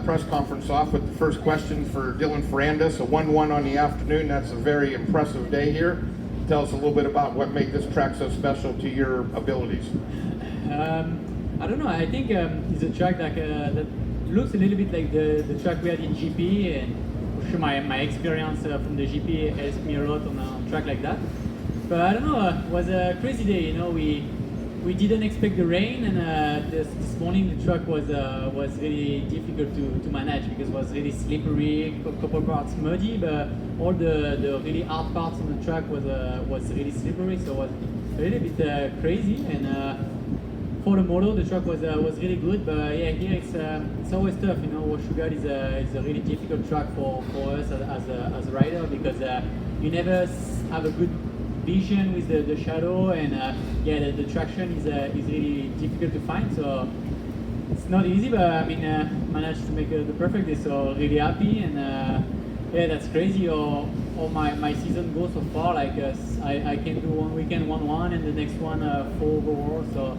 Press conference off with the first question for Dylan Ferrandis, a 1-1 on the afternoon. That's a very impressive day here. Tell us a little bit about what made this track so special to your abilities. I don't know. I think it's a track that looks a little bit like the track we had in GP, and for sure my experience from the GP helps me a lot on a track like that. But I don't know. It was a crazy day. You know, we didn't expect the rain, and this morning the track was really difficult to manage because it was really slippery, a couple parts muddy, but all the really hard parts on the track was really slippery, so it was a little bit crazy. And for the moto, the track was really good, but yeah, here it's always tough. You know, Washougal is a really difficult track for us as a rider because you never have a good vision with the shadow, and yeah, the traction is really difficult to find, so it's not easy, but I mean managed to make the perfect day, so really happy. And yeah, that's crazy. Or my season goes so far, like I can do one weekend 1-1 and the next one 4 overall, so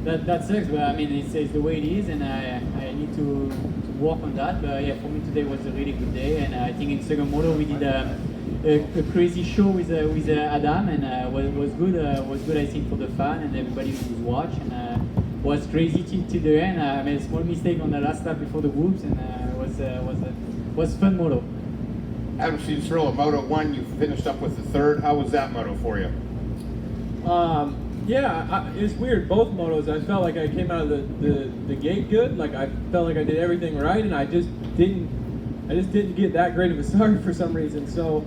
that sucks, but I mean it's the way it is, and I need to work on that. But yeah, for me today was a really good day, and I think in second moto we did a crazy show with Adam, and was good I think for the fan and everybody who's watched, and was crazy till the end. I made a small mistake on the last lap before the whoops, and was fun moto. Adam Cianciarulo, Moto 1, you finished up with the third. How was that moto for you? Yeah, it's weird. Both motos, I felt like I came out of the gate good. Like I felt like I did everything right, and I just didn't get that great of a start for some reason. So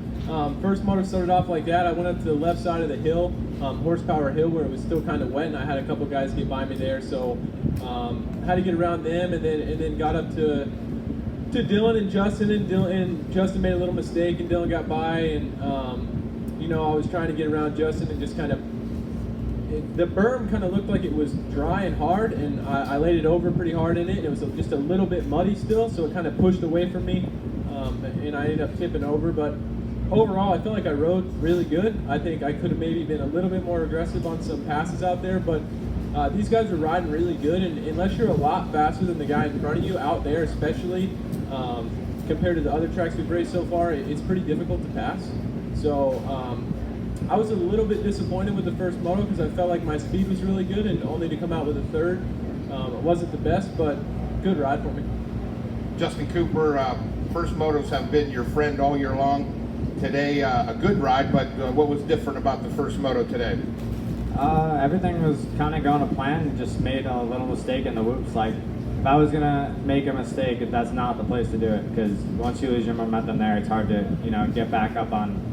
first moto started off like that. I went up to the left side of the hill, horsepower hill, where it was still kind of wet, and I had a couple guys get by me there. So had to get around them, and then got up to Dylan and Justin, and Justin made a little mistake, and Dylan got by, and you know, I was trying to get around Justin and just kind of. The berm kind of looked like it was dry and hard, and I laid it over pretty hard in it, and it was just a little bit muddy still, so it kind of pushed away from me, and I ended up tipping over. But overall, I feel like I rode really good. I think I could have maybe been a little bit more aggressive on some passes out there, but these guys were riding really good, and unless you're a lot faster than the guy in front of you out there, especially compared to the other tracks we've raced so far, it's pretty difficult to pass. So I was a little bit disappointed with the first moto because I felt like my speed was really good, and only to come out with a third, it wasn't the best, but good ride for me. Justin Cooper, first motos have been your friend all year long. Today, a good ride, but what was different about the first moto today? Everything was kind of going to plan. Just made a little mistake in the whoops. Like, if I was gonna make a mistake, that's not the place to do it, because once you lose your momentum there, it's hard to get back up on.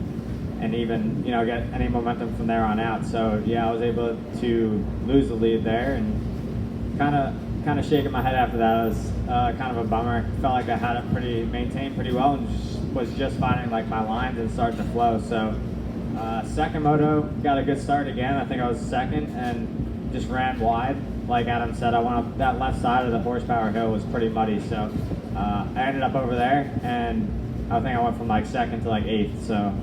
And even get any momentum from there on out. So yeah, I was able to lose the lead there, and kind of shaking my head after that. It was kind of a bummer. Felt like I had it maintained pretty well, and was just finding like my lines and starting to flow. So second moto, got a good start again. I think I was second and just ran wide. Like Adam said, I went up that left side of the horsepower hill was pretty muddy, so I ended up over there, and I think I went from like second to like eighth. So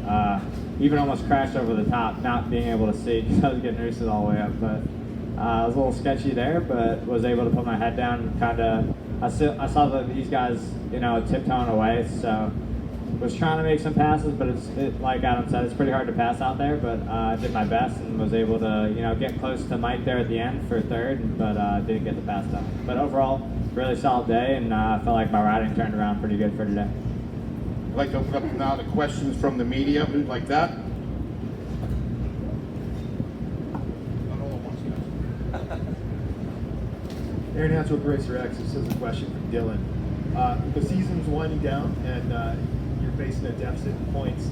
even almost crashed over the top, not being able to see because I was getting roosted all the way up. But it was a little sketchy there, but was able to put my head down. I saw that these guys, tiptoeing away, so was trying to make some passes. But like Adam said, it's pretty hard to pass out there. But I did my best and was able to, get close to Mike there at the end for third, but didn't get the pass done. But overall, really solid day, and I felt like my riding turned around pretty good for today. I'd like to open up now to questions from the media. Who'd like that? Aaron Hatch with Racer X. This is a question from Dylan. The season's winding down, and you're facing a deficit in points.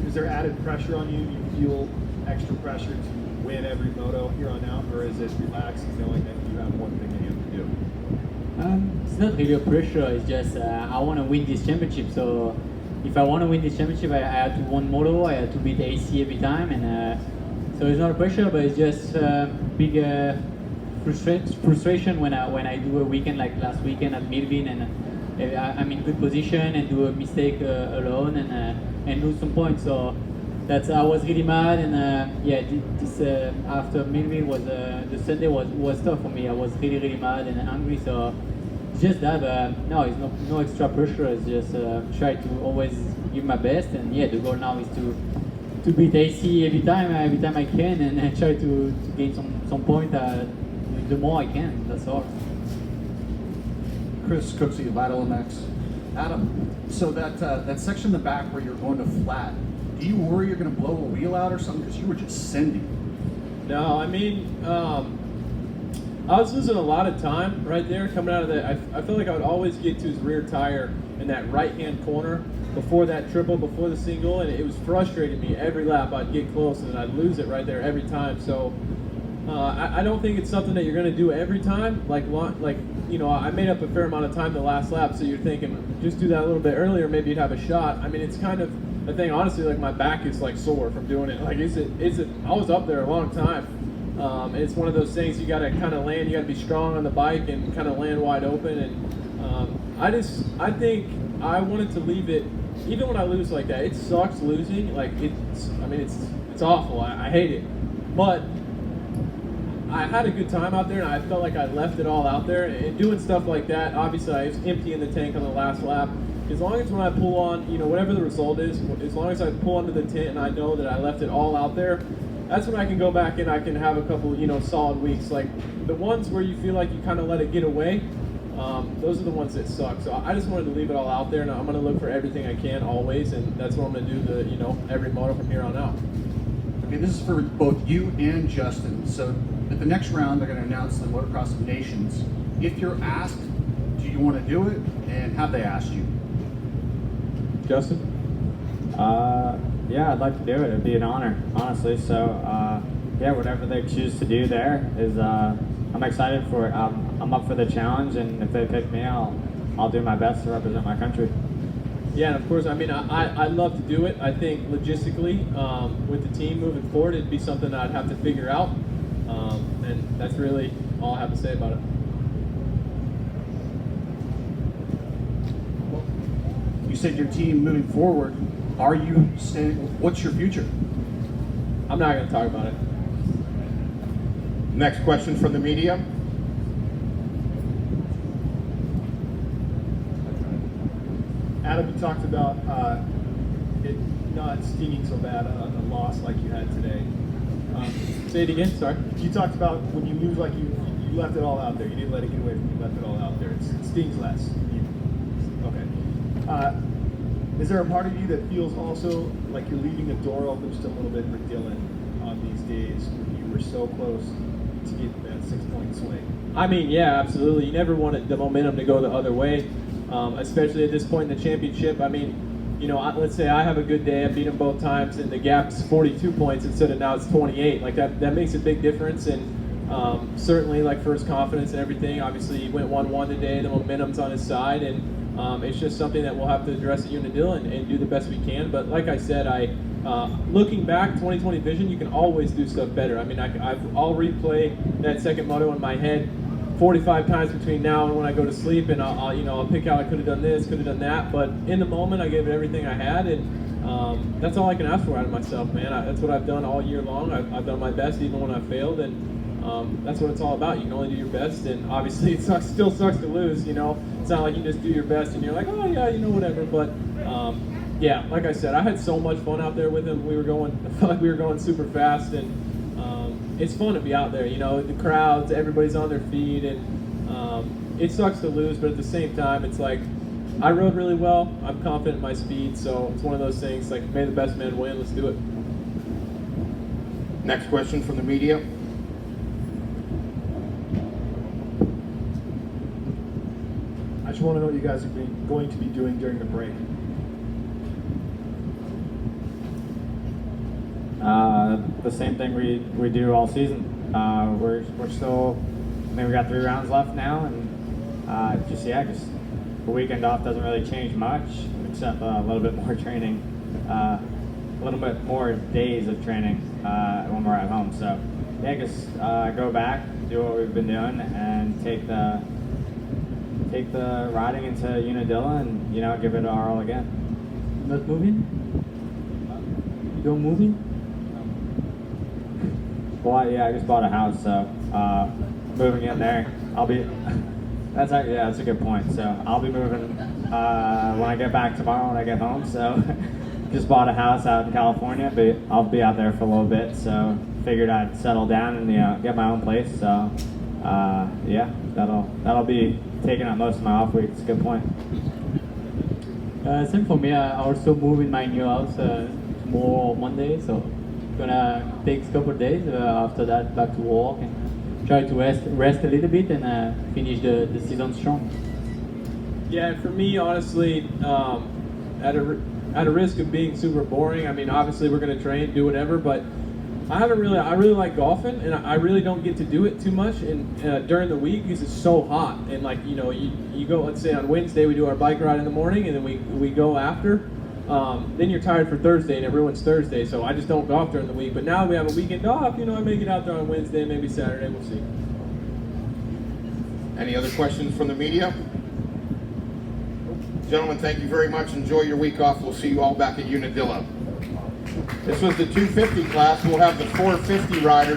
Is there added pressure on you? Do you feel extra pressure to win every moto here on out, or is it relaxing knowing that you have one thing that you have to do? It's not really a pressure. It's just I want to win this championship. So if I want to win this championship, I have to win moto. I have to beat AC every time, and so it's not a pressure, but it's just big frustration when I do a weekend like last weekend at Millville, and I'm in good position and do a mistake alone and lose some points. So I was really mad, and yeah, this after Millville was the Sunday was tough for me. I was really mad and angry, so it's just that, no, it's no extra pressure. It's just try to always give my best, and yeah, the goal now is to beat AC every time I can, and I try to gain some point the more I can. That's all. Chris Cooksey, Vital MX. Adam, so that section in the back where you're going to flat, do you worry you're going to blow a wheel out or something? Because you were just sending. No, I mean, I was losing a lot of time right there coming out of that. I felt like I would always get to his rear tire in that right-hand corner before that triple, before the single, and it was frustrating me every lap. I'd get close and I'd lose it right there every time. So I don't think it's something that you're going to do every time. Like I made up a fair amount of time the last lap, so you're thinking just do that a little bit earlier, maybe you'd have a shot. I mean, it's kind of a thing. Honestly, like my back is like sore from doing it. Like I was up there a long time. It's one of those things you got to kind of land. You got to be strong on the bike and kind of land wide open. And I think I wanted to leave it. Even when I lose like that, it sucks losing. Like it's awful. I hate it. But I had a good time out there, and I felt like I left it all out there. And doing stuff like that, obviously I was emptying the tank on the last lap. As long as when I pull on, whatever the result is, as long as I pull onto the tent and I know that I left it all out there, that's when I can go back and I can have a couple, solid weeks. Like the ones where you feel like you kind of let it get away, those are the ones that suck. So I just wanted to leave it all out there, and I'm going to look for everything I can always, and that's what I'm going to do every moto from here on out. Okay, this is for both you and Justin. So at the next round, they're going to announce the Motocross of Nations. If you're asked, do you want to do it, and have they asked you? Justin? Yeah, I'd like to do it. It'd be an honor, honestly. So, yeah, whatever they choose to do there is, I'm excited for it. I'm up for the challenge, and if they pick me, I'll do my best to represent my country. Yeah, and of course, I mean, I'd love to do it. I think logistically, with the team moving forward, it'd be something I'd have to figure out. And that's really all I have to say about it. You said your team moving forward. Are you staying? What's your future? I'm not going to talk about it. Next question from the media. Adam, you talked about it not stinging so bad on a loss like you had today. Say it again, sorry. You talked about when you lose, like you left it all out there. You didn't let it get away from you. You left it all out there. It stings less. Okay. Is there a part of you that feels also like you're leaving the door open just a little bit for Dylan on these days when you were so close to get that 6-point swing? I mean, yeah, absolutely. You never want the momentum to go the other way, especially at this point in the championship. I mean, let's say I have a good day, I beat them both times, and the gap's 42 points instead of now it's 28. Like that makes a big difference, and certainly like first confidence and everything. Obviously, he went 1-1 today. The momentum's on his side, and it's just something that we'll have to address at Unadilla and do the best we can. But like I said, looking back, 2020 vision, you can always do stuff better. I mean, I'll replay that second moto in my head 45 times between now and when I go to sleep, and I'll pick out I could have done this, could have done that. But in the moment, I gave it everything I had, and that's all I can ask for out of myself, man. That's what I've done all year long. I've done my best even when I failed, and that's what it's all about. You can only do your best, and obviously it still sucks to lose. It's not like you just do your best and you're like, oh yeah, whatever. But yeah, like I said, I had so much fun out there with him. I felt like we were going super fast, and it's fun to be out there. The crowds, everybody's on their feet, and it sucks to lose, but at the same time, it's like I rode really well. I'm confident in my speed, so it's one of those things. Like, may the best man win. Let's do it. Next question from the media. I just want to know what you guys are going to be doing during the break. The same thing we do all season. We're still. I mean, we got 3 rounds left now, and just the weekend off doesn't really change much, except a little bit more training, a little bit more days of training when we're at home. So yeah, just go back, do what we've been doing, and take the riding into Unadilla, and give it our all again. Not moving? You don't moving? Well, yeah, I just bought a house, so moving in there. I'll be That's a good point. So I'll be moving when I get back tomorrow when I get home. So just bought a house out in California, but I'll be out there for a little bit. So figured I'd settle down and get my own place. So yeah, that'll be taking up most of my off weeks. Good point. Same for me. I also move in my new house tomorrow, Monday. So gonna take a couple of days. After that, back to work and try to rest a little bit and finish the season strong. Yeah, for me, honestly, at a risk of being super boring, I mean, obviously we're gonna train, do whatever, but I really like golfing, and I really don't get to do it too much during the week because it's so hot. And like, you go, let's say on Wednesday we do our bike ride in the morning, and then we go after. Then you're tired for Thursday, and it ruins Thursday. So I just don't golf during the week. But now we have a weekend off. I may get out there on Wednesday, maybe Saturday. We'll see. Any other questions from the media? Gentlemen, thank you very much. Enjoy your week off. We'll see you all back at Unadilla. This was the 250 class. We'll have the 450 riders.